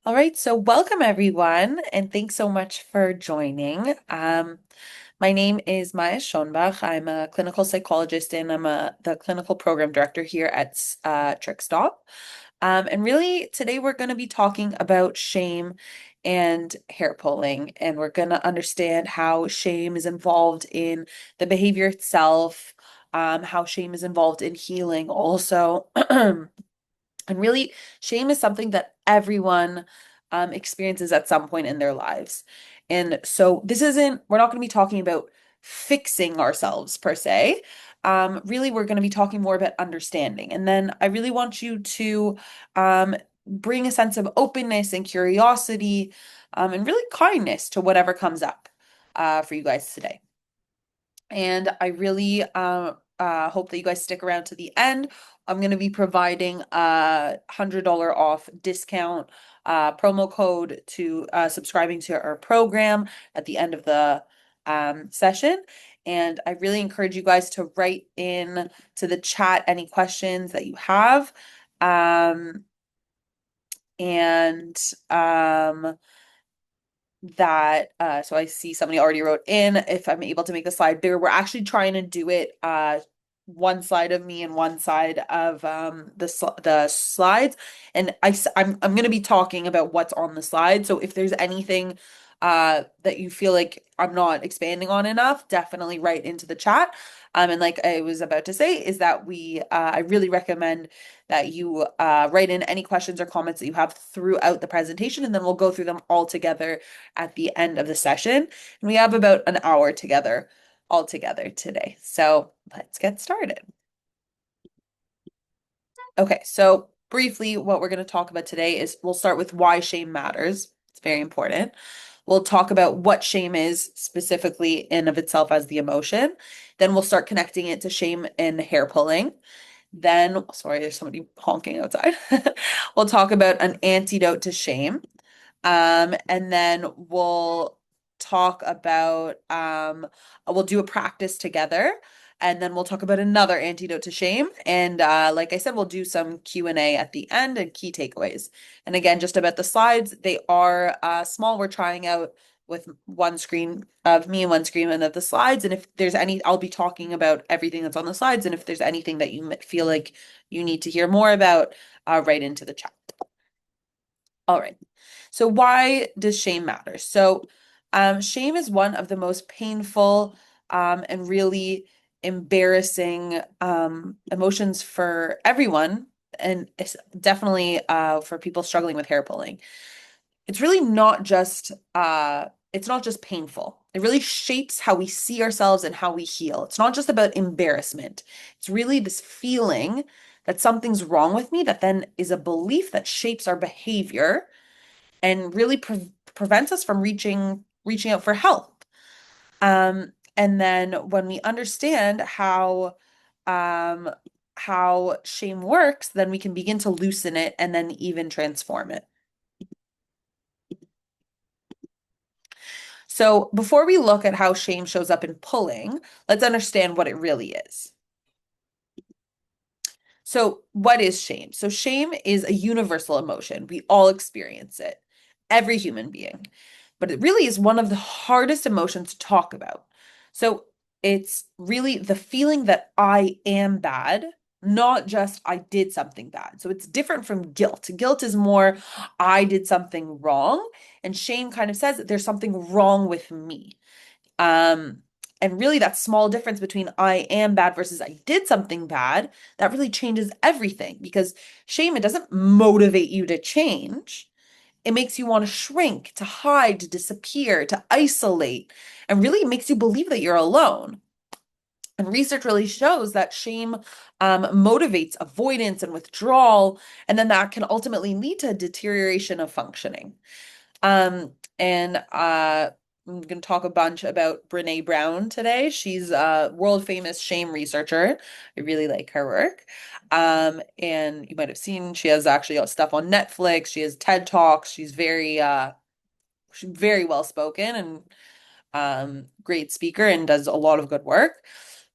All right, so welcome everyone, and thanks so much for joining. My name is Maya Schoenbach. I'm a clinical psychologist and the clinical program director here at TrichStop. And really, today we're going to be talking about shame and hair pulling, and we're going to understand how shame is involved in the behavior itself, how shame is involved in healing also. And really, shame is something that everyone experiences at some point in their lives. And so we're not going to be talking about fixing ourselves per se. Really, we're going to be talking more about understanding. And then I really want you to bring a sense of openness and curiosity and really kindness to whatever comes up for you guys today. And I really hope that you guys stick around to the end. I'm going to be providing a $100 off discount promo code to subscribing to our program at the end of the session. And I really encourage you guys to write in to the chat any questions that you have. Um, and that so I see somebody already wrote in if I'm able to make the slide bigger. We're actually trying to do it one side of me and one side of the slides, and I'm going to be talking about what's on the slide. So if there's anything that you feel like I'm not expanding on enough, definitely write into the chat. And like I was about to say, is that I really recommend that you write in any questions or comments that you have throughout the presentation, and then we'll go through them all together at the end of the session. And we have about an hour together all together today. So let's get started. Okay, so briefly, what we're going to talk about today is we'll start with why shame matters. It's very important. We'll talk about what shame is specifically in of itself as the emotion. Then we'll start connecting it to shame and hair pulling. Then, sorry, there's somebody honking outside. We'll talk about an antidote to shame. And then talk about, we'll do a practice together, and then we'll talk about another antidote to shame. And like I said, we'll do some Q&A at the end and key takeaways. And again, just about the slides, they are small. We're trying out with one screen of me and one screen of the slides. And if there's I'll be talking about everything that's on the slides. And if there's anything that you feel like you need to hear more about, write into the chat. All right. So why does shame matter? So shame is one of the most painful and really embarrassing emotions for everyone, and it's definitely for people struggling with hair pulling. It's really not just painful. It really shapes how we see ourselves and how we heal. It's not just about embarrassment. It's really this feeling that something's wrong with me that then is a belief that shapes our behavior and really prevents us from reaching out for help. And then when we understand um, how shame works, then we can begin to loosen it and then even transform it. So before we look at how shame shows up in pulling, let's understand what it really is. So, what is shame? So, shame is a universal emotion. We all experience it, every human being. But it really is one of the hardest emotions to talk about. So, it's really the feeling that I am bad, not just I did something bad. So, it's different from guilt. Guilt is more I did something wrong, and shame kind of says that there's something wrong with me. Um, and really, that small difference between I am bad versus I did something bad, that really changes everything because shame, it doesn't motivate you to change. It makes you want to shrink, to hide, to disappear, to isolate, and really makes you believe that you're alone. And research really shows that shame motivates avoidance and withdrawal, and then that can ultimately lead to a deterioration of functioning. And I'm going to talk a bunch about Brene Brown today. She's a world famous shame researcher. I really like her work. And you might have seen she has actually stuff on Netflix. She has TED Talks. She's very well spoken and great speaker and does a lot of good work.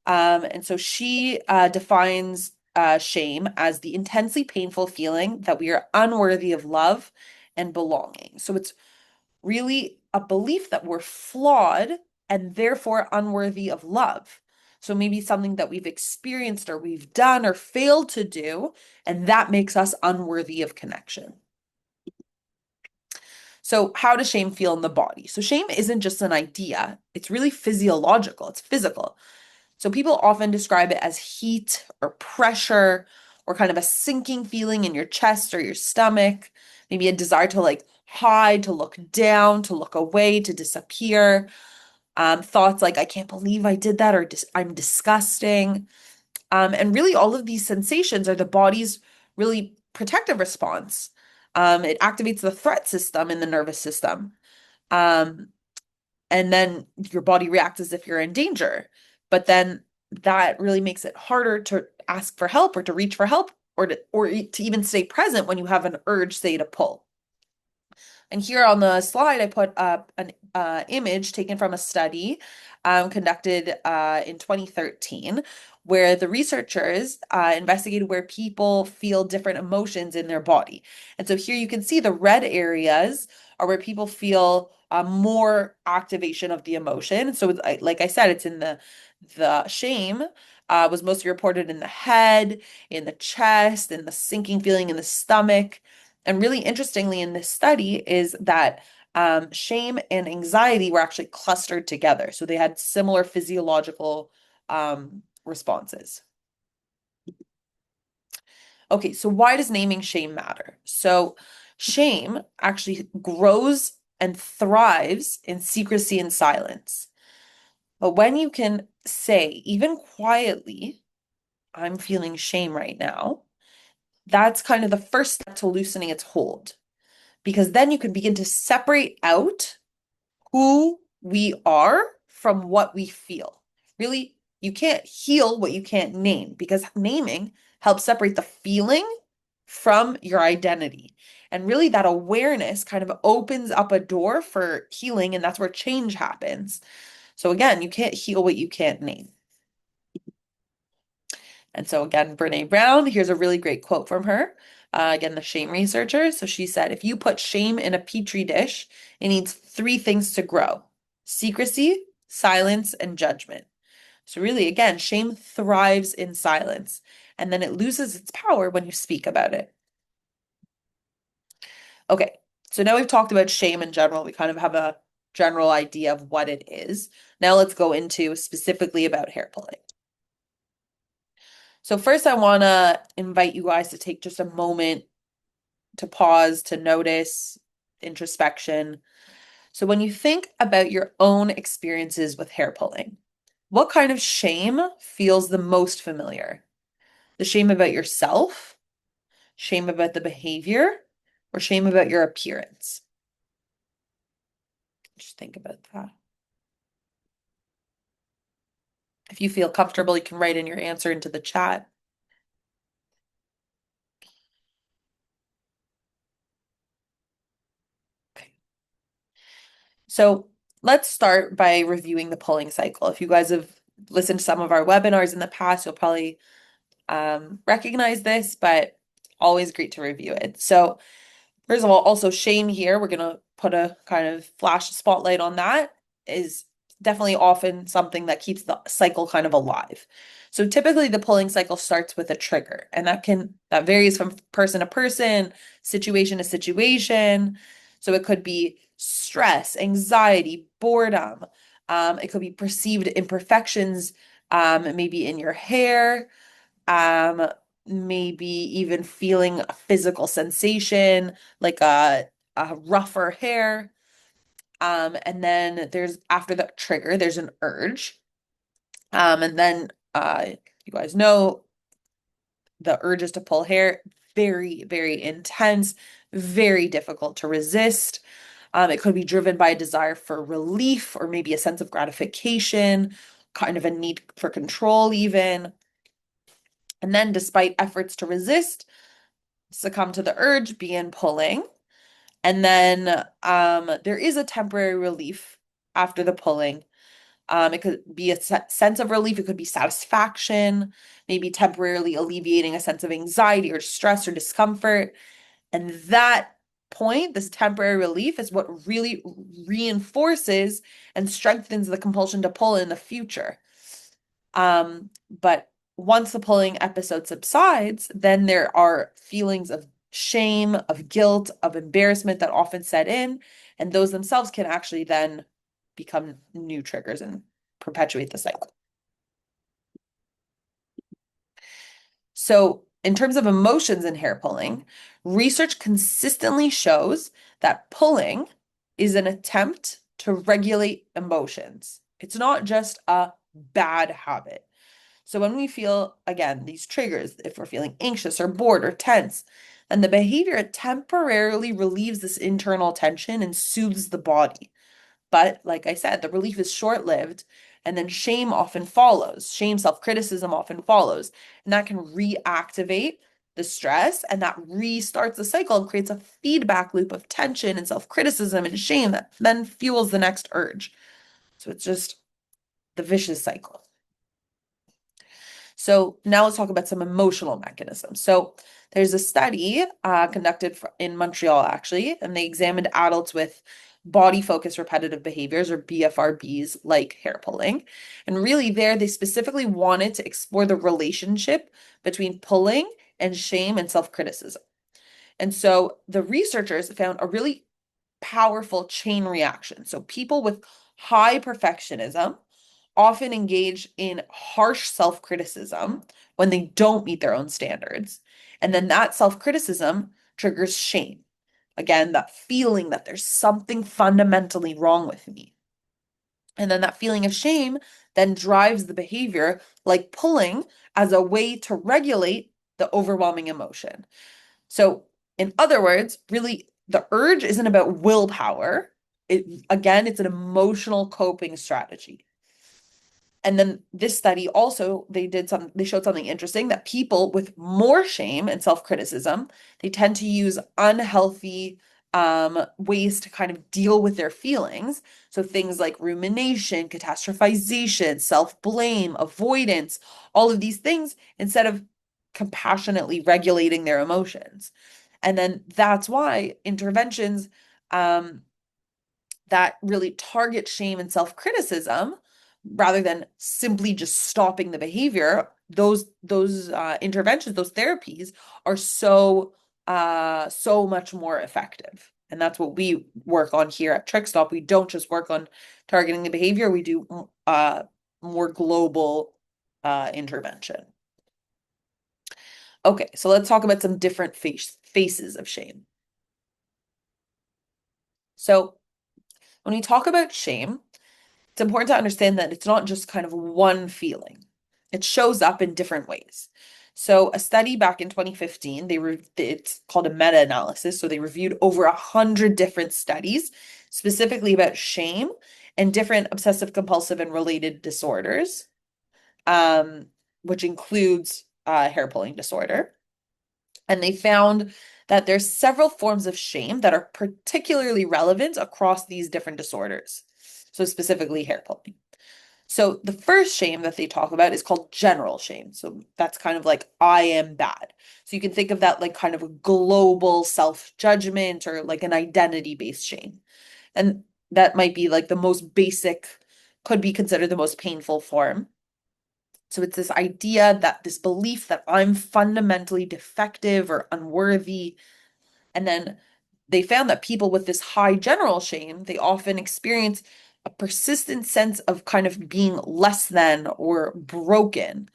And so she defines shame as the intensely painful feeling that we are unworthy of love and belonging. So it's really a belief that we're flawed and therefore unworthy of love. So maybe something that we've experienced or we've done or failed to do, and that makes us unworthy of connection. So, how does shame feel in the body? So, shame isn't just an idea, it's really physiological, it's physical. So, people often describe it as heat or pressure or kind of a sinking feeling in your chest or your stomach, maybe a desire to like hide, to look down, to look away, to disappear. Thoughts like, I can't believe I did that, or I'm disgusting. And really, all of these sensations are the body's really protective response. It activates the threat system in the nervous system. Um, and then your body reacts as if you're in danger. But then that really makes it harder to ask for help or to reach for help or to even stay present when you have an urge, say, to pull. And here on the slide, I put up an image taken from a study conducted in 2013, where the researchers investigated where people feel different emotions in their body. And so here you can see the red areas are where people feel more activation of the emotion. So, like I said, it's in the shame was mostly reported in the head, in the chest, in the sinking feeling in the stomach. And really interestingly, in this study, is that shame and anxiety were actually clustered together. So they had similar physiological responses. Okay, so why does naming shame matter? So shame actually grows and thrives in secrecy and silence. But when you can say, even quietly, I'm feeling shame right now, that's kind of the first step to loosening its hold. Because then you can begin to separate out who we are from what we feel. Really, you can't heal what you can't name because naming helps separate the feeling from your identity. And really, that awareness kind of opens up a door for healing, and that's where change happens. So, again, you can't heal what you can't name. And so, again, Brene Brown, here's a really great quote from her. Again, the shame researcher. So she said, if you put shame in a petri dish, it needs three things to grow: secrecy, silence, and judgment. So, really, again, shame thrives in silence, and then it loses its power when you speak about it. Okay, so now we've talked about shame in general. We kind of have a general idea of what it is. Now let's go into specifically about hair pulling. So first, I want to invite you guys to take just a moment to pause, to notice introspection. So when you think about your own experiences with hair pulling, what kind of shame feels the most familiar? The shame about yourself, shame about the behavior, or shame about your appearance? Just think about that. If you feel comfortable, you can write in your answer into the chat. Okay. So let's start by reviewing the pulling cycle. If you guys have listened to some of our webinars in the past, you'll probably recognize this, but always great to review it. So first of all, also shame here, we're going to put a kind of flash spotlight on that, is definitely often something that keeps the cycle kind of alive. So typically the pulling cycle starts with a trigger, and that varies from person to person, situation to situation. So it could be stress, anxiety, boredom. It could be perceived imperfections, maybe in your hair, um, maybe even feeling a physical sensation, like a rougher hair. And then there's after the trigger, there's an urge. And then you guys know the urges to pull hair, very, very intense, very difficult to resist. It could be driven by a desire for relief or maybe a sense of gratification, kind of a need for control, even. And then, despite efforts to resist, succumb to the urge, begin pulling. And then there is a temporary relief after the pulling. It could be a sense of relief. It could be satisfaction, maybe temporarily alleviating a sense of anxiety or stress or discomfort. And that point, this temporary relief, is what really reinforces and strengthens the compulsion to pull in the future. But once the pulling episode subsides, then there are feelings of shame, of guilt, of embarrassment that often set in, and those themselves can actually then become new triggers and perpetuate the cycle. So, in terms of emotions in hair pulling, research consistently shows that pulling is an attempt to regulate emotions. It's not just a bad habit. So when we feel, again, these triggers, if we're feeling anxious or bored or tense, then the behavior temporarily relieves this internal tension and soothes the body. But like I said, the relief is short-lived, and then shame often follows. Shame, self-criticism often follows, and that can reactivate the stress, and that restarts the cycle and creates a feedback loop of tension and self-criticism and shame that then fuels the next urge. So it's just the vicious cycle. So now let's talk about some emotional mechanisms. So there's a study conducted in Montreal, actually, and they examined adults with body focused repetitive behaviors, or BFRBs, like hair pulling. And really, there they specifically wanted to explore the relationship between pulling and shame and self-criticism. And so the researchers found a really powerful chain reaction. So people with high perfectionism often engage in harsh self-criticism when they don't meet their own standards. And then that self-criticism triggers shame. Again, that feeling that there's something fundamentally wrong with me. And then that feeling of shame then drives the behavior, like pulling, as a way to regulate the overwhelming emotion. So, in other words, really, the urge isn't about willpower. Again, it's an emotional coping strategy. And then this study also, they showed something interesting, that people with more shame and self-criticism, they tend to use unhealthy ways to kind of deal with their feelings. So things like rumination, catastrophization, self-blame, avoidance, all of these things, instead of compassionately regulating their emotions. And then that's why interventions that really target shame and self-criticism rather than simply just stopping the behavior, those interventions, those therapies are so much more effective. And that's what we work on here at TrichStop. We don't just work on targeting the behavior, we do more global intervention. Okay, so let's talk about some different faces of shame. So when we talk about shame, it's important to understand that it's not just kind of one feeling. It shows up in different ways. So a study back in 2015, it's called a meta-analysis. So they reviewed over 100 different studies specifically about shame and different obsessive compulsive and related disorders, um, which includes hair pulling disorder. And they found that there's several forms of shame that are particularly relevant across these different disorders. So specifically hair pulling. So the first shame that they talk about is called general shame. So that's kind of like I am bad. So you can think of that like kind of a global self-judgment or like an identity-based shame. And that might be like the most basic, could be considered the most painful form. So it's this idea that this belief that I'm fundamentally defective or unworthy. And then they found that people with this high general shame, they often experience a persistent sense of kind of being less than or broken.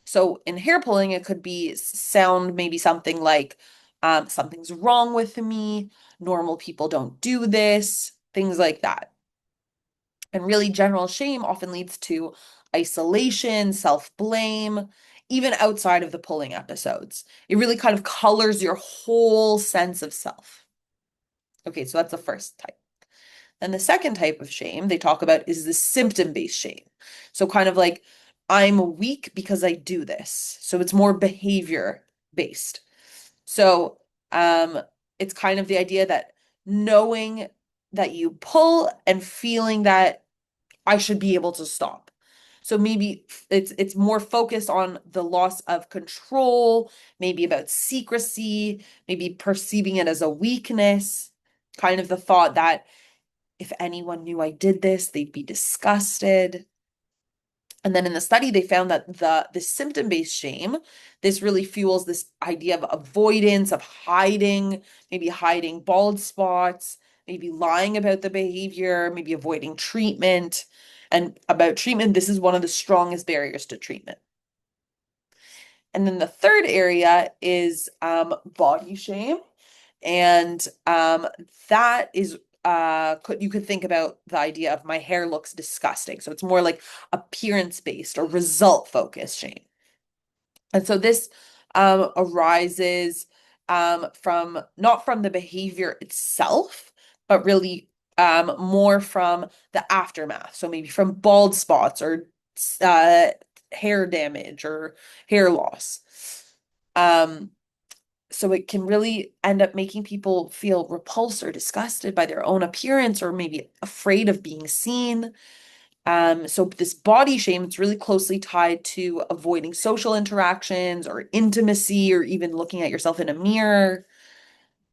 So in hair pulling, it could be sound maybe something like something's wrong with me, normal people don't do this, things like that. And really, general shame often leads to isolation, self-blame, even outside of the pulling episodes. It really kind of colors your whole sense of self. Okay, so that's the first type. Then the second type of shame they talk about is the symptom-based shame. So kind of like, I'm weak because I do this. So it's more behavior-based. So it's kind of the idea that knowing that you pull and feeling that I should be able to stop. So maybe it's more focused on the loss of control, maybe about secrecy, maybe perceiving it as a weakness, kind of the thought that if anyone knew I did this, they'd be disgusted. And then in the study, they found that the symptom-based shame, this really fuels this idea of avoidance, of hiding, maybe hiding bald spots, maybe lying about the behavior, maybe avoiding treatment. And about treatment, this is one of the strongest barriers to treatment. And then the third area is body shame. And that is you could think about the idea of my hair looks disgusting. So it's more like appearance based or result focused shame. And so this arises from not from the behavior itself, but really more from the aftermath. So maybe from bald spots or uh, hair damage or hair loss. Um, so it can really end up making people feel repulsed or disgusted by their own appearance or maybe afraid of being seen. So this body shame, it's really closely tied to avoiding social interactions or intimacy or even looking at yourself in a mirror.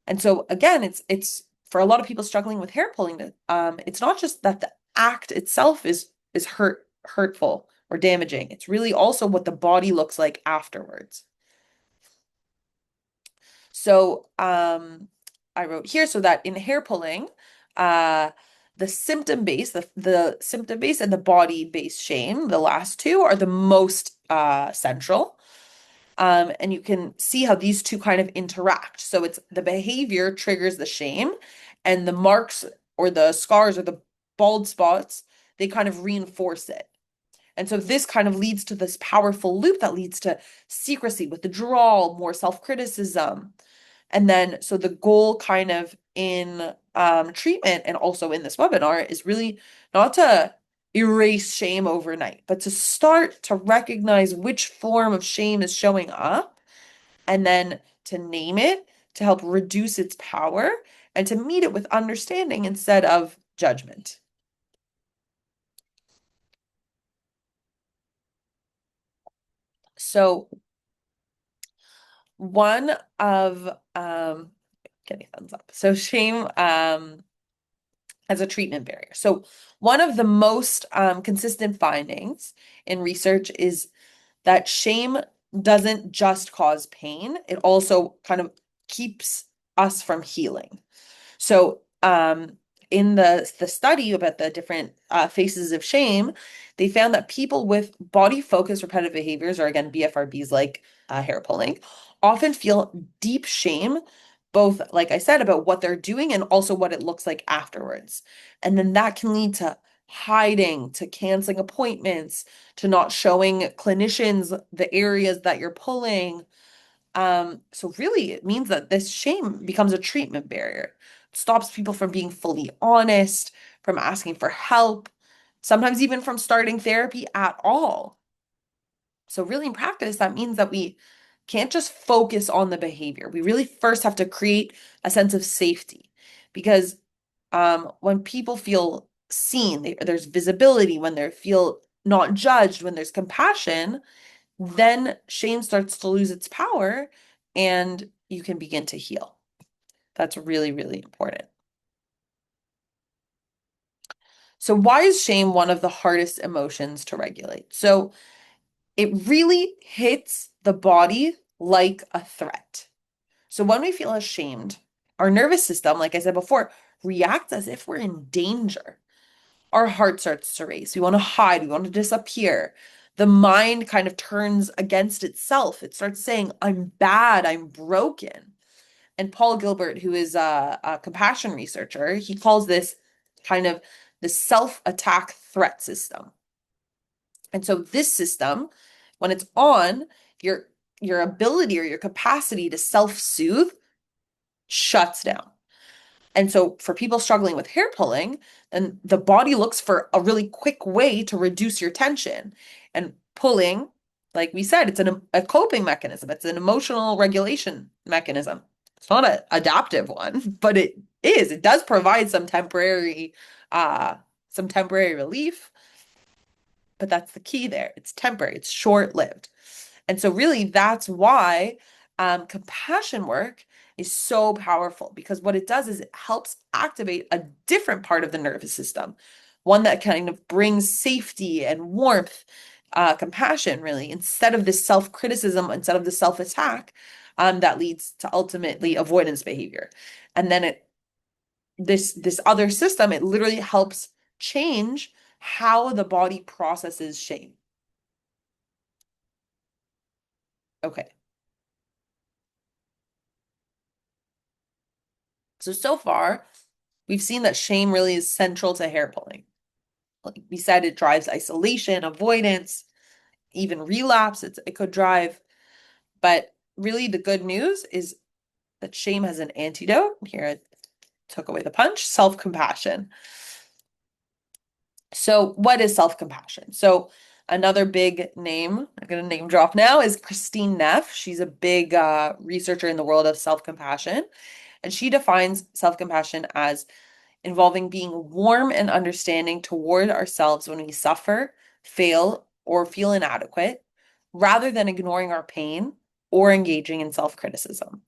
And so again, it's for a lot of people struggling with hair pulling, it's not just that the act itself is hurtful or damaging. It's really also what the body looks like afterwards. So I wrote here so that in hair pulling, uh, the symptom base, the symptom base and the body based shame, the last two are the most central. And you can see how these two kind of interact. So it's the behavior triggers the shame, and the marks or the scars or the bald spots, they kind of reinforce it. And so this kind of leads to this powerful loop that leads to secrecy, withdrawal, more self-criticism. And then, so the goal kind of in treatment and also in this webinar is really not to erase shame overnight, but to start to recognize which form of shame is showing up and then to name it to help reduce its power and to meet it with understanding instead of judgment. So one of getting thumbs up. So shame as a treatment barrier. So one of the most consistent findings in research is that shame doesn't just cause pain, it also kind of keeps us from healing. So, in the study about the different faces of shame, they found that people with body focused repetitive behaviors, or again BFRBs like hair pulling, often feel deep shame, both like I said about what they're doing and also what it looks like afterwards. And then that can lead to hiding, to canceling appointments, to not showing clinicians the areas that you're pulling. So really it means that this shame becomes a treatment barrier. It stops people from being fully honest, from asking for help, sometimes even from starting therapy at all. So really in practice, that means that we can't just focus on the behavior. We really first have to create a sense of safety because when people feel seen, there's visibility, when they feel not judged, when there's compassion, then shame starts to lose its power and you can begin to heal. That's really, really important. So, why is shame one of the hardest emotions to regulate? So, it really hits the body like a threat. So, when we feel ashamed, our nervous system, like I said before, reacts as if we're in danger. Our heart starts to race. We want to hide. We want to disappear. The mind kind of turns against itself. It starts saying, I'm bad. I'm broken. And Paul Gilbert, who is a compassion researcher, he calls this kind of the self-attack threat system. And so this system, when it's on, your ability or your capacity to self-soothe shuts down. And so for people struggling with hair pulling, then the body looks for a really quick way to reduce your tension. And pulling, like we said, it's a coping mechanism. It's an emotional regulation mechanism. It's not an adaptive one, but it is. It does provide some temporary relief. But that's the key there. It's temporary, it's short-lived. And so, really, that's why compassion work is so powerful because what it does is it helps activate a different part of the nervous system, one that kind of brings safety and warmth, compassion, really, instead of this self-criticism, instead of the self-attack, that leads to ultimately avoidance behavior. And then this other system, it literally helps change how the body processes shame. Okay. So far, we've seen that shame really is central to hair pulling. Like we said, it drives isolation, avoidance, even relapse. It could drive. But really, the good news is that shame has an antidote. Here, I took away the punch, self-compassion. So, what is self-compassion? So, another big name, I'm going to name drop now, is Christine Neff. She's a big researcher in the world of self-compassion. And she defines self-compassion as involving being warm and understanding toward ourselves when we suffer, fail, or feel inadequate, rather than ignoring our pain or engaging in self-criticism.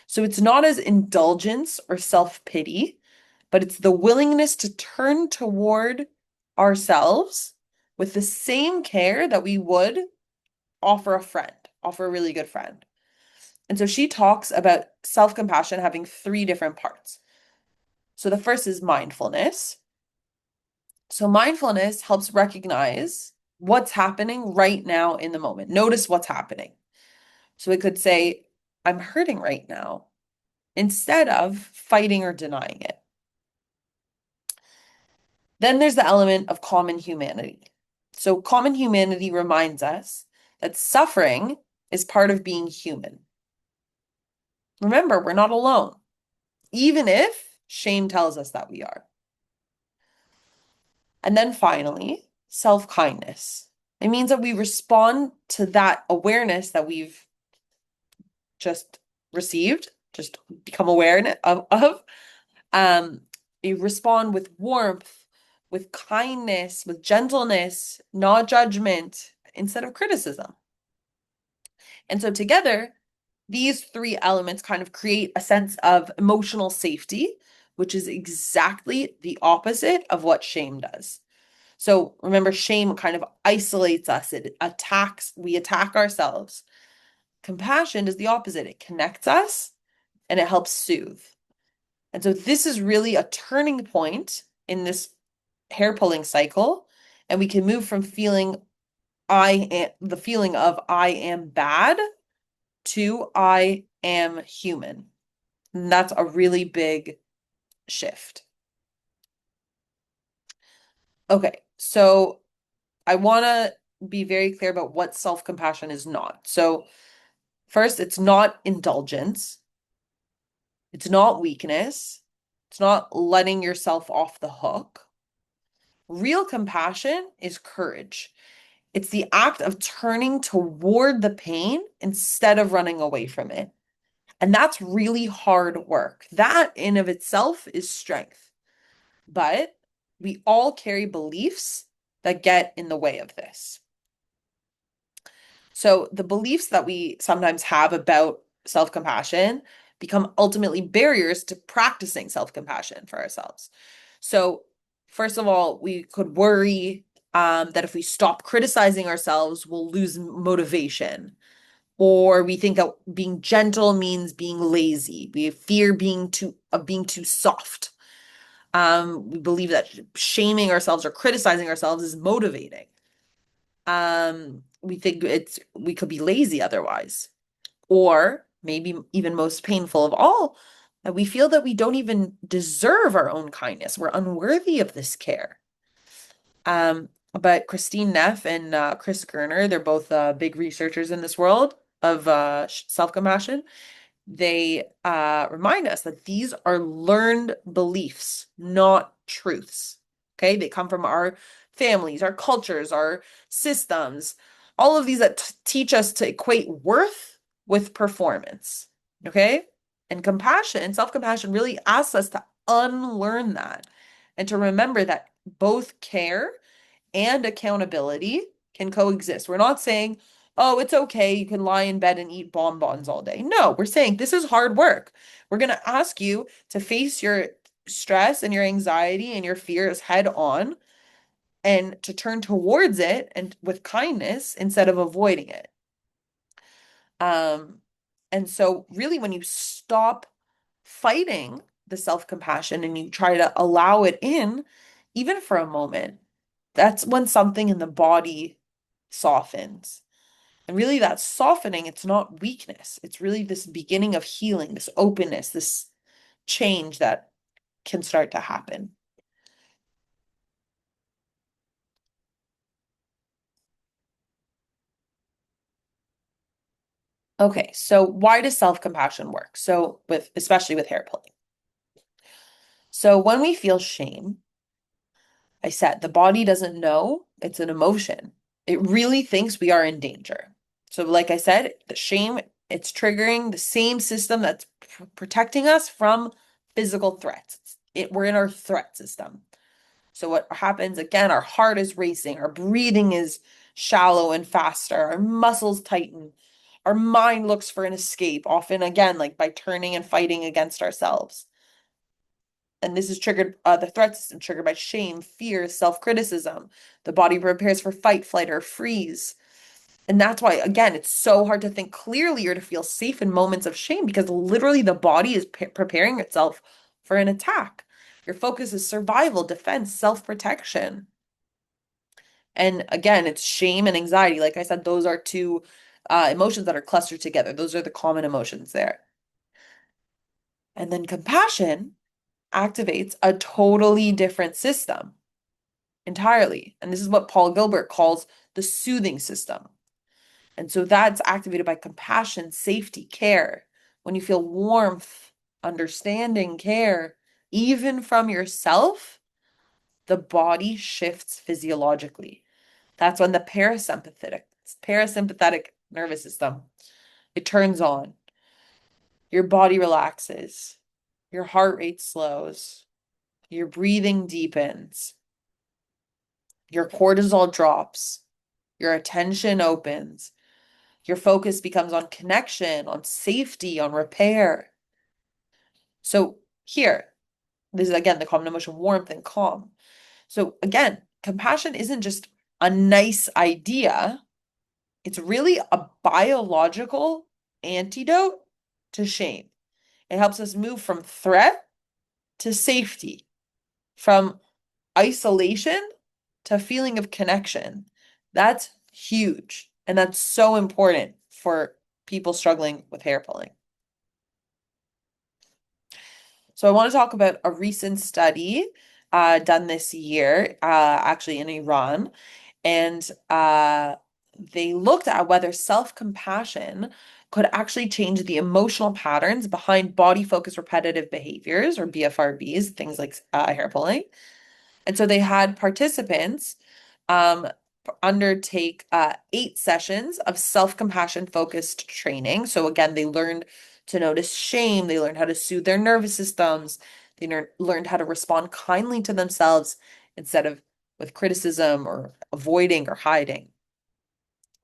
So it's not as indulgence or self-pity, but it's the willingness to turn toward ourselves with the same care that we would offer a friend, offer a really good friend. And so she talks about self-compassion having three different parts. So the first is mindfulness. So mindfulness helps recognize what's happening right now in the moment. Notice what's happening. So it could say, I'm hurting right now, instead of fighting or denying it. Then there's the element of common humanity. So common humanity reminds us that suffering is part of being human. Remember, we're not alone, even if shame tells us that we are. And then finally, self-kindness. It means that we respond to that awareness that we've just received, just become aware of. You respond with warmth, with kindness, with gentleness, not judgment, instead of criticism. And so together, these three elements kind of create a sense of emotional safety, which is exactly the opposite of what shame does. So remember, shame kind of isolates us. We attack ourselves. Compassion is the opposite. It connects us and it helps soothe. And so this is really a turning point in this hair pulling cycle. And we can move from the feeling of I am bad to I am human. And that's a really big shift. Okay, so I want to be very clear about what self-compassion is not. So, first, it's not indulgence, it's not weakness, it's not letting yourself off the hook. Real compassion is courage. It's the act of turning toward the pain instead of running away from it. And that's really hard work. That in of itself is strength. But we all carry beliefs that get in the way of this. So the beliefs that we sometimes have about self-compassion become ultimately barriers to practicing self-compassion for ourselves. So first of all, we could worry that if we stop criticizing ourselves, we'll lose motivation. Or we think that being gentle means being lazy. We fear being too soft. We believe that shaming ourselves or criticizing ourselves is motivating. We think we could be lazy otherwise. Or maybe even most painful of all, that we feel that we don't even deserve our own kindness. We're unworthy of this care. But Christine Neff and Chris Gerner, they're both big researchers in this world of self-compassion. They remind us that these are learned beliefs, not truths. Okay, they come from our families, our cultures, our systems, all of these that teach us to equate worth with performance. Okay, and compassion, self-compassion really asks us to unlearn that and to remember that both care and accountability can coexist. We're not saying, oh, it's okay, you can lie in bed and eat bonbons all day. No, we're saying this is hard work. We're going to ask you to face your stress and your anxiety and your fears head on and to turn towards it and with kindness instead of avoiding it. Um, and so really when you stop fighting the self-compassion and you try to allow it in, even for a moment, that's when something in the body softens. And really that softening, it's not weakness. It's really this beginning of healing, this openness, this change that can start to happen. Okay, so why does self-compassion work? So with especially with hair pulling. So when we feel shame, I said the body doesn't know it's an emotion. It really thinks we are in danger. So like I said, the shame, it's triggering the same system that's protecting us from physical threats. We're in our threat system. So what happens again, our heart is racing, our breathing is shallow and faster, our muscles tighten, our mind looks for an escape, often again, like by turning and fighting against ourselves. And this is triggered, the threat system triggered by shame, fear, self-criticism. The body prepares for fight, flight, or freeze. And that's why, again, it's so hard to think clearly or to feel safe in moments of shame because literally the body is preparing itself for an attack. Your focus is survival, defense, self-protection. And again, it's shame and anxiety. Like I said, those are two emotions that are clustered together. Those are the common emotions there. And then compassion activates a totally different system entirely. And this is what Paul Gilbert calls the soothing system. And so that's activated by compassion, safety, care. When you feel warmth, understanding, care, even from yourself, the body shifts physiologically. That's when the parasympathetic nervous system, it turns on. Your body relaxes. Your heart rate slows. Your breathing deepens. Your cortisol drops. Your attention opens. Your focus becomes on connection, on safety, on repair. So here, this is again the common emotion, warmth and calm. So again, compassion isn't just a nice idea. It's really a biological antidote to shame. It helps us move from threat to safety, from isolation to feeling of connection. That's huge. And that's so important for people struggling with hair pulling. So I want to talk about a recent study done this year, actually in Iran. And they looked at whether self-compassion could actually change the emotional patterns behind body-focused repetitive behaviors, or BFRBs, things like hair pulling. And so they had participants um, undertake 8 sessions of self-compassion focused training. So again, they learned to notice shame, they learned how to soothe their nervous systems, they learned how to respond kindly to themselves instead of with criticism or avoiding or hiding.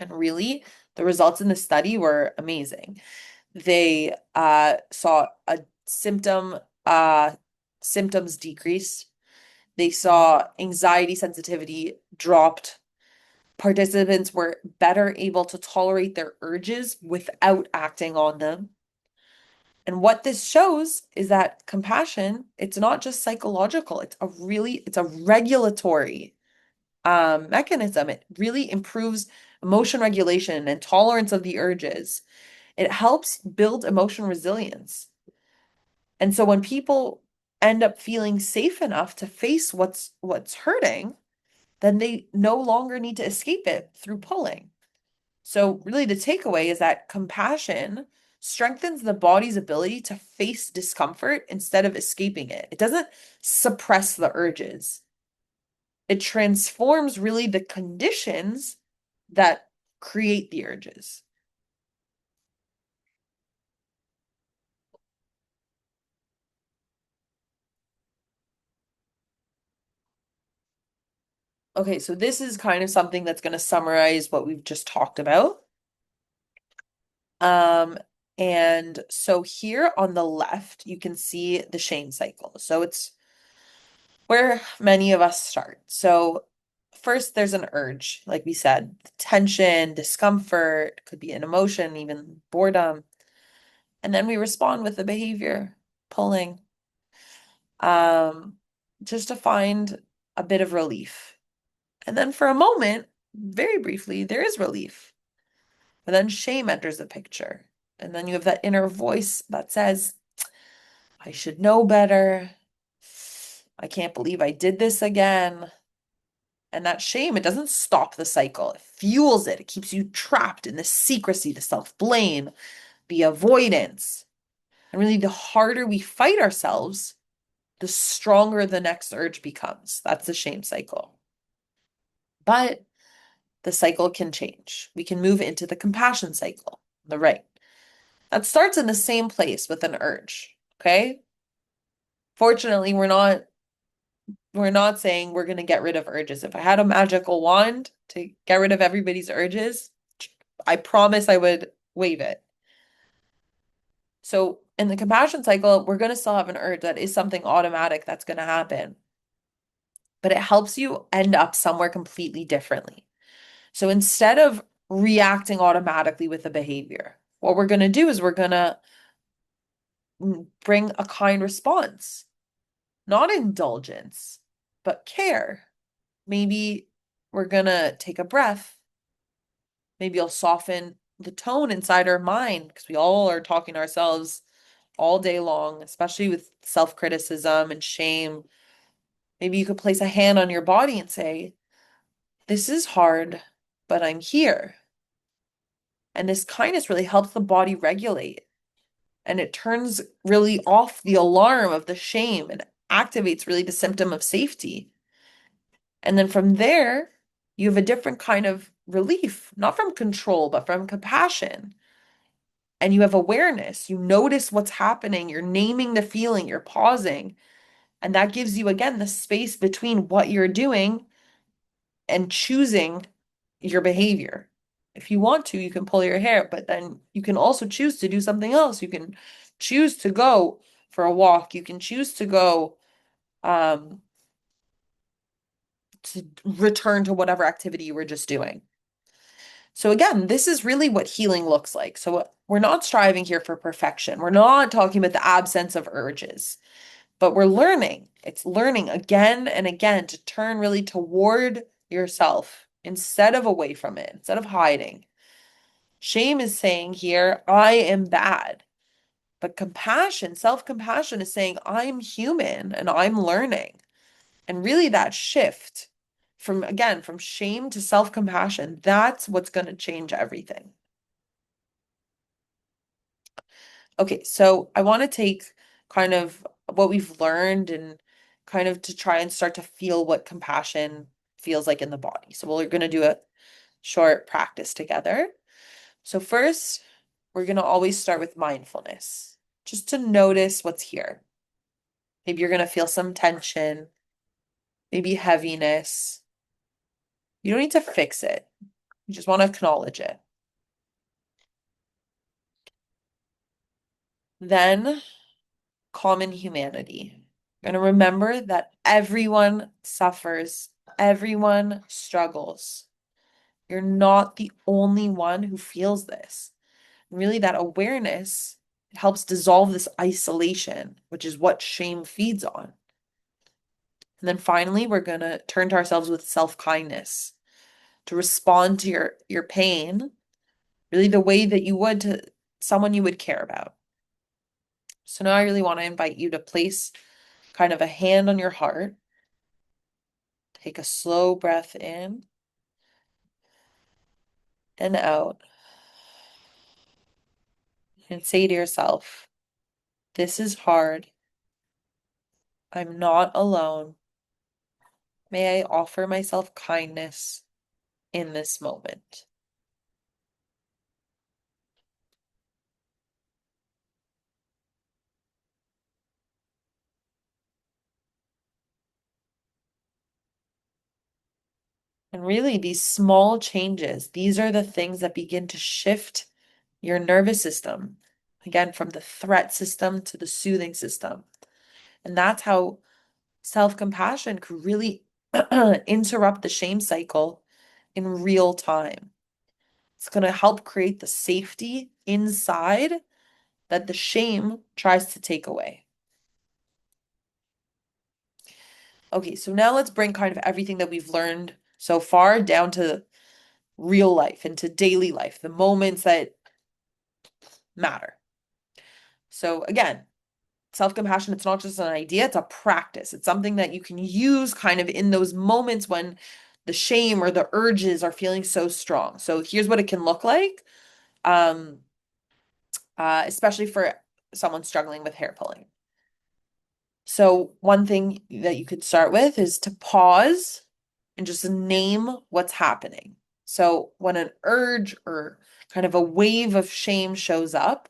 And really, the results in the study were amazing. They saw a uh, symptoms decrease. They saw anxiety sensitivity dropped. Participants were better able to tolerate their urges without acting on them. And what this shows is that compassion, it's not just psychological, it's a regulatory mechanism. It really improves emotion regulation and tolerance of the urges. It helps build emotion resilience. And so when people end up feeling safe enough to face what's hurting, then they no longer need to escape it through pulling. So really the takeaway is that compassion strengthens the body's ability to face discomfort instead of escaping it. It doesn't suppress the urges. It transforms really the conditions that create the urges. Okay, so this is kind of something that's going to summarize what we've just talked about. Um, and so here on the left, you can see the shame cycle. So it's where many of us start. So first, there's an urge, like we said, tension, discomfort, could be an emotion, even boredom. And then we respond with the behavior, pulling, um, just to find a bit of relief. And then for a moment, very briefly, there is relief. But then shame enters the picture. And then you have that inner voice that says, I should know better. I can't believe I did this again. And that shame, it doesn't stop the cycle. It fuels it. It keeps you trapped in the secrecy, the self-blame, the avoidance. And really, the harder we fight ourselves, the stronger the next urge becomes. That's the shame cycle. But the cycle can change. We can move into the compassion cycle, on the right. That starts in the same place with an urge. Okay. Fortunately, we're not saying we're going to get rid of urges. If I had a magical wand to get rid of everybody's urges, I promise I would wave it. So in the compassion cycle, we're going to still have an urge. That is something automatic that's going to happen. But it helps you end up somewhere completely differently. So instead of reacting automatically with the behavior, what we're going to do is we're going to bring a kind response, not indulgence, but care. Maybe we're going to take a breath. Maybe you'll soften the tone inside our mind because we all are talking to ourselves all day long, especially with self-criticism and shame. Maybe you could place a hand on your body and say, this is hard, but I'm here. And this kindness really helps the body regulate. And it turns really off the alarm of the shame and activates really the symptom of safety. And then from there, you have a different kind of relief, not from control, but from compassion. And you have awareness. You notice what's happening. You're naming the feeling, you're pausing. And that gives you, again, the space between what you're doing and choosing your behavior. If you want to, you can pull your hair, but then you can also choose to do something else. You can choose to go for a walk. You can choose to go um, to return to whatever activity you were just doing. So again, this is really what healing looks like. So we're not striving here for perfection. We're not talking about the absence of urges, but we're learning. It's learning again and again to turn really toward yourself instead of away from it, instead of hiding. Shame is saying here, I am bad. But compassion, self-compassion is saying, I'm human and I'm learning. And really that shift from, again, from shame to self-compassion, that's what's going to change everything. Okay, so I want to take kind of what we've learned and kind of to try and start to feel what compassion feels like in the body. So we're going to do a short practice together. So first, we're going to always start with mindfulness, just to notice what's here. Maybe you're going to feel some tension, maybe heaviness. You don't need to fix it. You just want to acknowledge it. Then, common humanity. You're going to remember that everyone suffers, everyone struggles. You're not the only one who feels this. Really, that awareness helps dissolve this isolation, which is what shame feeds on. And then finally, we're going to turn to ourselves with self-kindness to respond to your pain, really the way that you would to someone you would care about. So now I really want to invite you to place kind of a hand on your heart. Take a slow breath in and out and say to yourself, this is hard. I'm not alone. May I offer myself kindness in this moment. And really, these small changes, these are the things that begin to shift your nervous system. Again, from the threat system to the soothing system. And that's how self-compassion could really interrupt the shame cycle in real time. It's going to help create the safety inside that the shame tries to take away. Okay, so now let's bring kind of everything that we've learned so far down to real life, into daily life, the moments that matter. So again, self-compassion, it's not just an idea, it's a practice. It's something that you can use kind of in those moments when the shame or the urges are feeling so strong. So here's what it can look like, um, especially for someone struggling with hair pulling. So one thing that you could start with is to pause and just name what's happening. So when an urge or kind of a wave of shame shows up,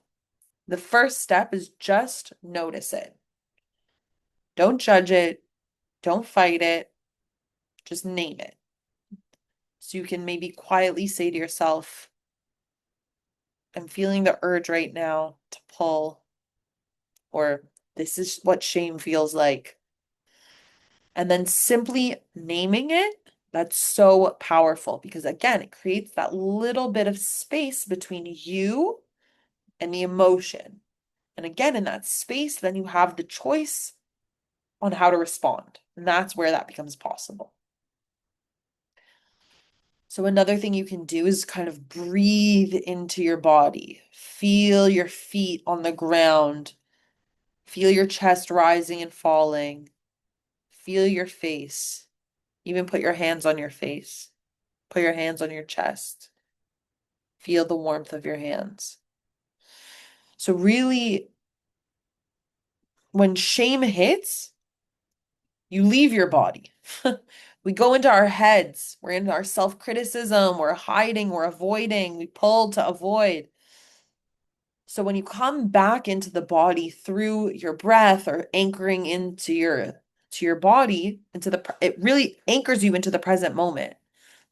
the first step is just notice it. Don't judge it. Don't fight it. Just name it. So you can maybe quietly say to yourself, I'm feeling the urge right now to pull, or this is what shame feels like. And then simply naming it, that's so powerful because again, it creates that little bit of space between you and the emotion. And again, in that space, then you have the choice on how to respond. And that's where that becomes possible. So another thing you can do is kind of breathe into your body. Feel your feet on the ground. Feel your chest rising and falling. Feel your face. Even put your hands on your face. Put your hands on your chest. Feel the warmth of your hands. So really, when shame hits, you leave your body. We go into our heads. We're in our self-criticism. We're hiding. We're avoiding. We pull to avoid. So when you come back into the body through your breath or anchoring into your body, it really anchors you into the present moment.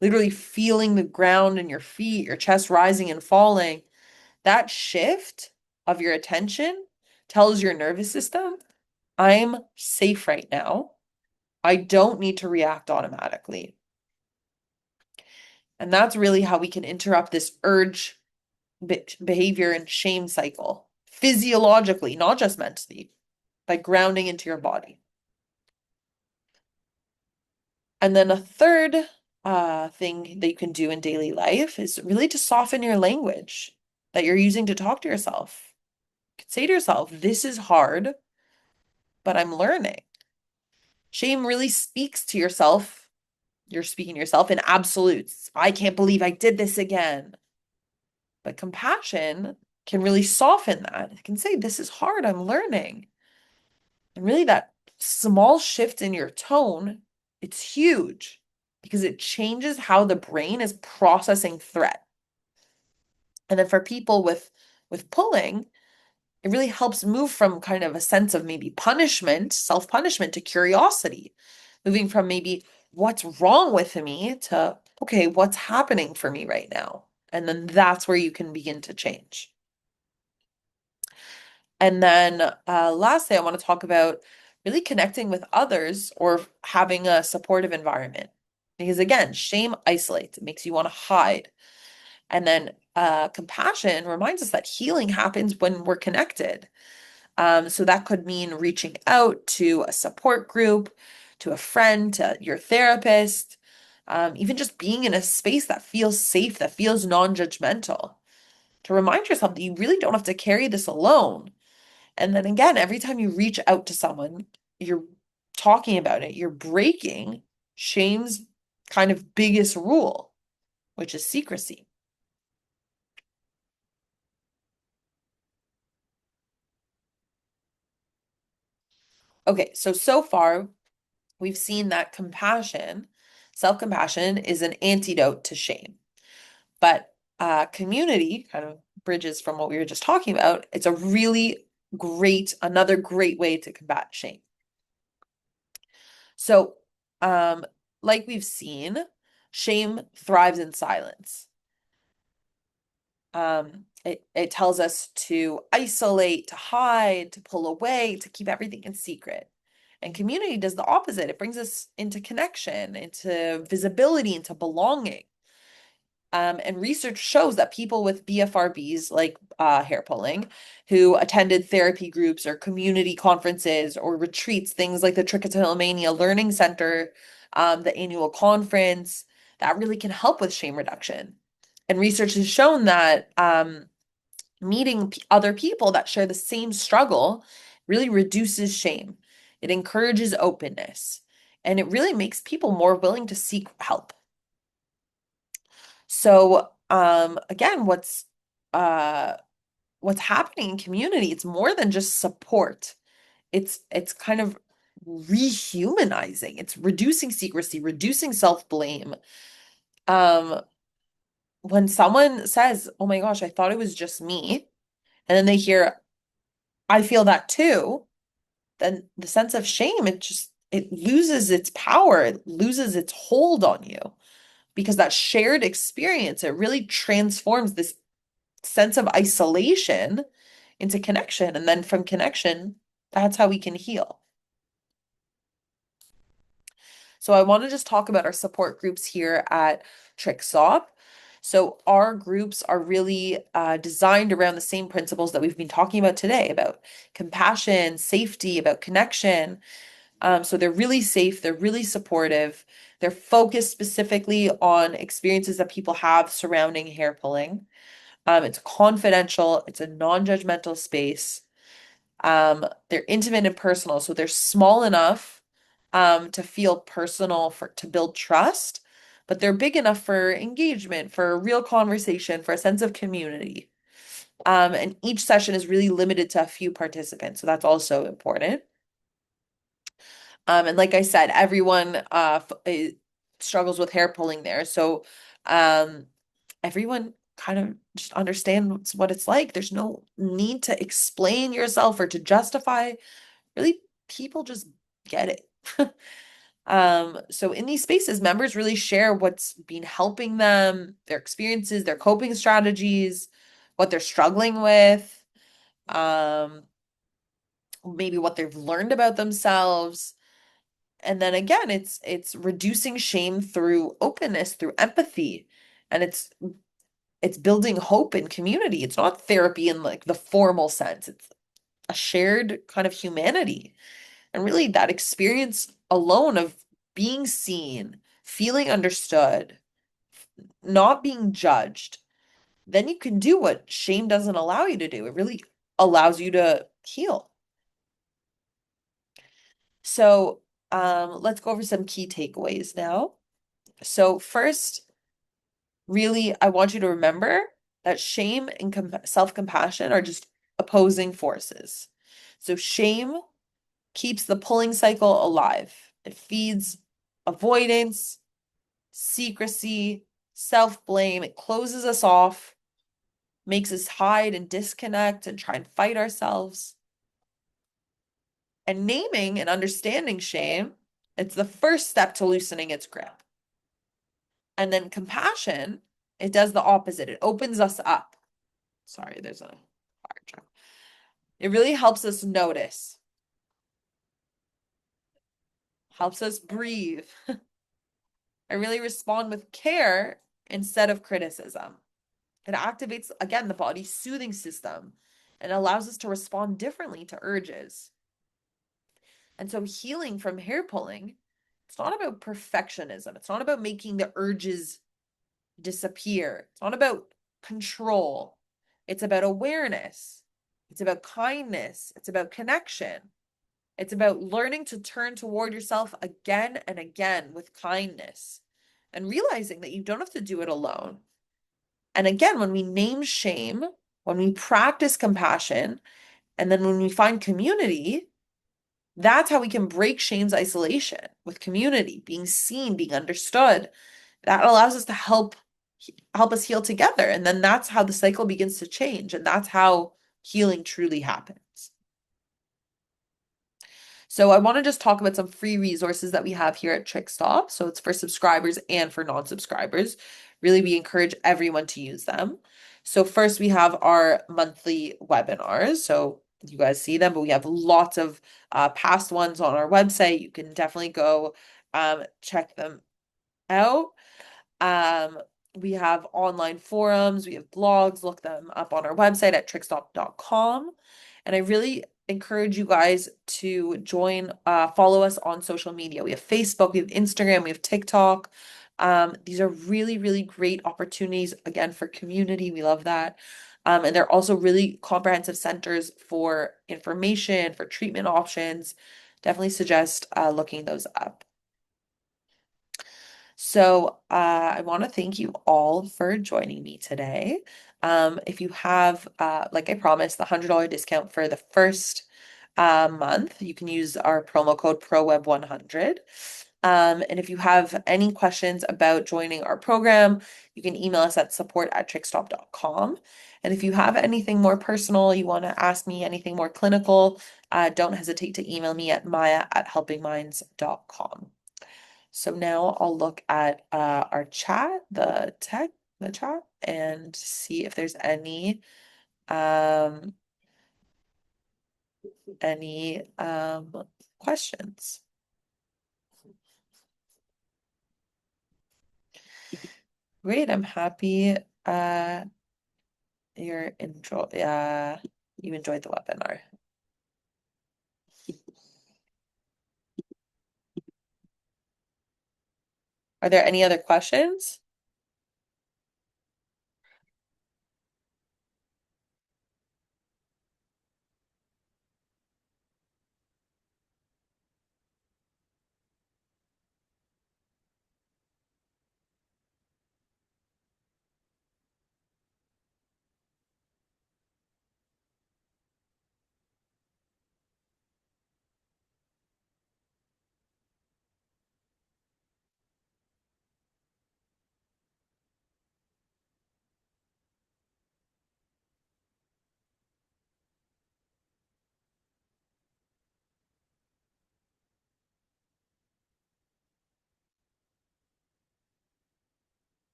Literally feeling the ground in your feet, your chest rising and falling. That shift of your attention tells your nervous system, I'm safe right now. I don't need to react automatically. And that's really how we can interrupt this urge behavior and shame cycle physiologically, not just mentally, by grounding into your body. And then a third thing that you can do in daily life is really to soften your language that you're using to talk to yourself. You can say to yourself, this is hard, but I'm learning. Shame really speaks to yourself. You're speaking to yourself in absolutes. I can't believe I did this again. But compassion can really soften that. It can say, this is hard, I'm learning. And really, that small shift in your tone, it's huge because it changes how the brain is processing threat. And then for people with pulling, it really helps move from kind of a sense of maybe punishment, self-punishment to curiosity, moving from maybe what's wrong with me to, okay, what's happening for me right now? And then that's where you can begin to change. And then lastly, I want to talk about really connecting with others or having a supportive environment. Because again, shame isolates, it makes you want to hide. And then compassion reminds us that healing happens when we're connected. So that could mean reaching out to a support group, to a friend, to your therapist, even just being in a space that feels safe, that feels non-judgmental, to remind yourself that you really don't have to carry this alone. And then again, every time you reach out to someone, you're talking about it, you're breaking shame's kind of biggest rule, which is secrecy. Okay, so far we've seen that compassion, self-compassion is an antidote to shame. But community kind of bridges from what we were just talking about. It's a really another great way to combat shame. So, like we've seen, Shame thrives in silence. It tells us to isolate, to hide, to pull away, to keep everything in secret. And community does the opposite. It brings us into connection, into visibility, into belonging. And research shows that people with BFRBs, like hair pulling, who attended therapy groups or community conferences or retreats, things like the Trichotillomania Learning Center, the annual conference, that really can help with shame reduction. And research has shown that meeting other people that share the same struggle really reduces shame. It encourages openness, and it really makes people more willing to seek help. So, again, uh what's happening in community, it's more than just support. It's kind of rehumanizing. It's reducing secrecy, reducing self-blame. Um, when someone says, "Oh my gosh, I thought it was just me," and then they hear, "I feel that too," then the sense of shame, it loses its power, it loses its hold on you because that shared experience, it really transforms this sense of isolation into connection. And then from connection, that's how we can heal. So I want to just talk about our support groups here at TrichStop. So our groups are really designed around the same principles that we've been talking about today, about compassion, safety, about connection. So they're really safe, they're really supportive, they're focused specifically on experiences that people have surrounding hair pulling. It's confidential, it's a non-judgmental space. They're intimate and personal, so they're small enough to feel personal to build trust, but they're big enough for engagement, for a real conversation, for a sense of community. And each session is really limited to a few participants, so that's also important. And like I said, everyone struggles with hair pulling there. So um, everyone kind of just understands what it's like. There's no need to explain yourself or to justify. Really, people just get it. So in these spaces, members really share what's been helping them, their experiences, their coping strategies, what they're struggling with, um, maybe what they've learned about themselves. And then again, it's reducing shame through openness, through empathy, and it's building hope in community. It's not therapy in like the formal sense. It's a shared kind of humanity. And really that experience alone of being seen, feeling understood, not being judged, then you can do what shame doesn't allow you to do. It really allows you to heal. So, let's go over some key takeaways now. So first, really, I want you to remember that shame and self-compassion are just opposing forces. So shame keeps the pulling cycle alive. It feeds avoidance, secrecy, self-blame. It closes us off, makes us hide and disconnect and try and fight ourselves. And naming and understanding shame, it's the first step to loosening its grip. And then compassion, it does the opposite. It opens us up. Sorry, there's a fire truck. It really helps us notice, helps us breathe. I really respond with care instead of criticism. It activates, again, the body's soothing system and allows us to respond differently to urges. And so healing from hair pulling, it's not about perfectionism. It's not about making the urges disappear. It's not about control. It's about awareness. It's about kindness. It's about connection. It's about learning to turn toward yourself again and again with kindness and realizing that you don't have to do it alone. And again, when we name shame, when we practice compassion, and then when we find community, that's how we can break shame's isolation with community, being seen, being understood. That allows us to help us heal together. And then that's how the cycle begins to change. And that's how healing truly happens. So I want to just talk about some free resources that we have here at TrichStop. So it's for subscribers and for non-subscribers. Really, we encourage everyone to use them. So first we have our monthly webinars. So you guys see them, but we have lots of past ones on our website. You can definitely go check them out. Um, we have online forums, we have blogs, look them up on our website at trichstop.com. And I really encourage you guys to follow us on social media. We have Facebook, we have Instagram, we have TikTok. These are really, really great opportunities, again, for community. We love that. And they're also really comprehensive centers for information, for treatment options. Definitely suggest looking those up. So, I want to thank you all for joining me today. If you have, like I promised, the $100 discount for the first month, you can use our promo code PROWEB100. And if you have any questions about joining our program, you can email us at support@trichstop.com. And if you have anything more personal, you want to ask me anything more clinical, don't hesitate to email me at maya@helpingminds.com. So now I'll look at our chat, the chat, and see if there's um any questions. Great, I'm happy you're enjoy you enjoyed the webinar. Are there any other questions?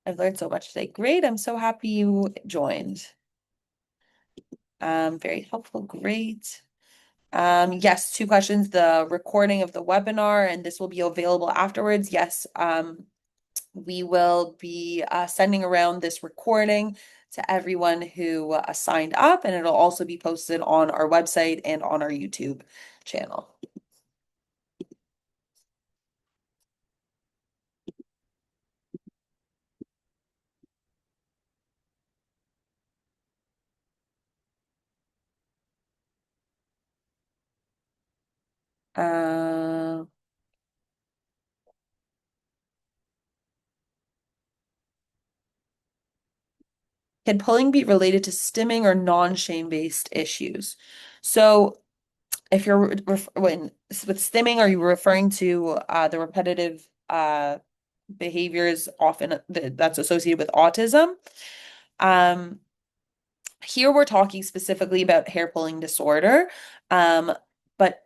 I've learned so much today. Great, I'm so happy you joined. Very helpful, great. Yes, two questions. The recording of the webinar, and this will be available afterwards. Yes, we will be sending around this recording to everyone who signed up, and it'll also be posted on our website and on our YouTube channel. Uh, can pulling be related to stimming or non-shame-based issues? So if you're when with stimming, are you referring to the repetitive behaviors often that's associated with autism? Um, Here we're talking specifically about hair pulling disorder. But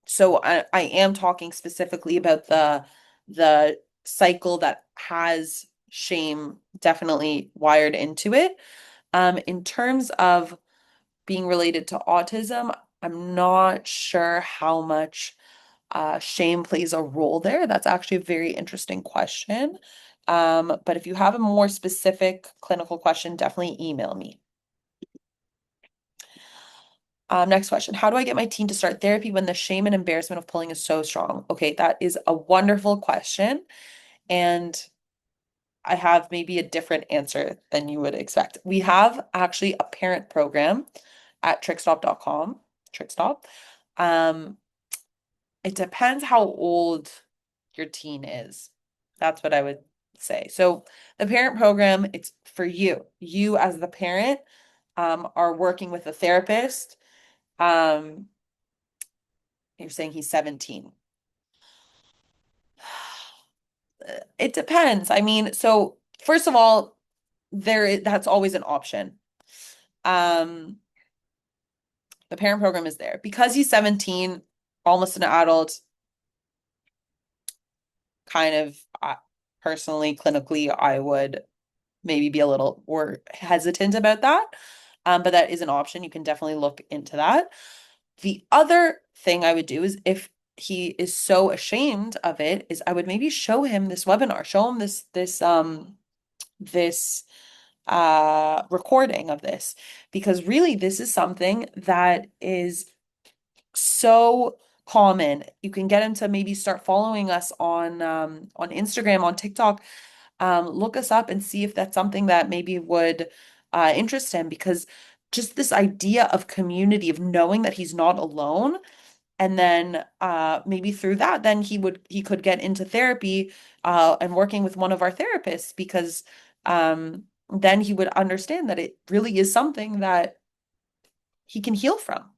so I am talking specifically about the cycle that has shame definitely wired into it. In terms of being related to autism, I'm not sure how much shame plays a role there. That's actually a very interesting question. But if you have a more specific clinical question, definitely email me. Next question. How do I get my teen to start therapy when the shame and embarrassment of pulling is so strong? Okay, that is a wonderful question. And I have maybe a different answer than you would expect. We have actually a parent program at trichstop.com, TrichStop. Um, it depends how old your teen is. That's what I would say. So the parent program, it's for you as the parent. are working with a therapist. Um, you're saying he's 17. It depends. I mean, so first of all, that's always an option. Um, the parent program is there because he's 17, almost an adult, kind of personally, clinically, I would maybe be a little or hesitant about that. But that is an option. You can definitely look into that. The other thing I would do is if he is so ashamed of it, is I would maybe show him this webinar, show him this recording of this, because really this is something that is so common. You can get him to maybe start following us on Instagram, on TikTok. Look us up and see if that's something that maybe would interest him, because just this idea of community, of knowing that he's not alone, and then maybe through that, then he could get into therapy and working with one of our therapists, because then he would understand that it really is something that he can heal from.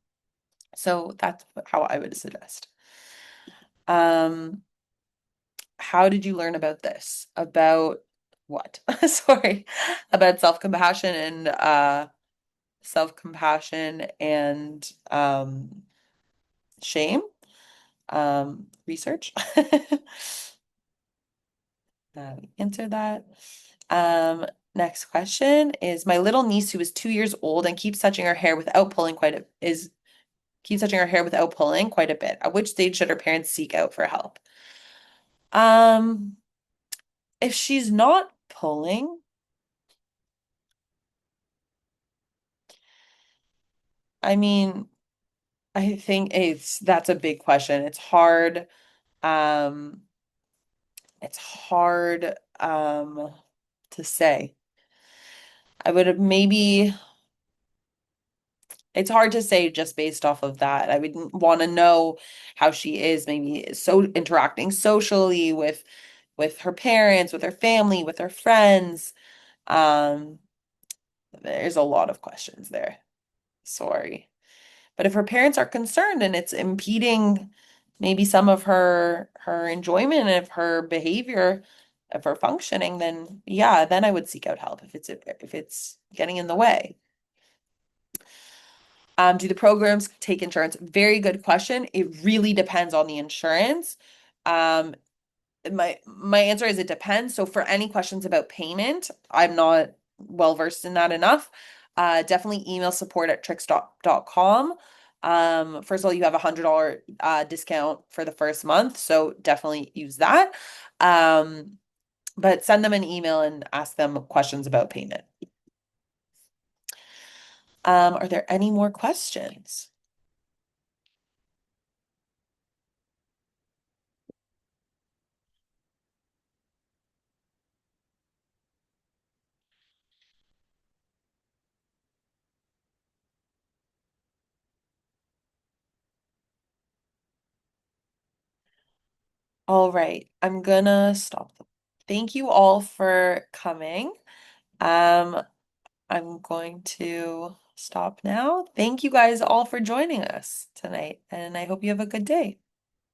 So that's how I would suggest. Um, how did you learn about this? About what? Sorry. About self-compassion and shame. Research. Answer that. Um, next question is, my little niece who is 2 years old and keeps touching her hair without pulling keeps touching her hair without pulling quite a bit. At which stage should her parents seek out for help? Um, if she's not pulling, I mean, I think that's a big question. Um, it's hard to say. I would maybe It's hard to say just based off of that. I would want to know how she is, maybe so interacting socially with her parents, with her family, with her friends. Um, there's a lot of questions there. Sorry. But if her parents are concerned and it's impeding maybe some of her enjoyment of her behavior, of her functioning, then yeah, then I would seek out help if it's getting in the way. Do the programs take insurance? Very good question. It really depends on the insurance. Um, my answer is it depends. So for any questions about payment, I'm not well versed in that enough. Definitely email support@TrichStop.com. First of all, you have $100 discount for the first month, so definitely use that. But send them an email and ask them questions about payment. Are there any more questions? All right, I'm gonna stop. Thank you all for coming. Um, I'm going to stop now. Thank you guys all for joining us tonight, and I hope you have a good day.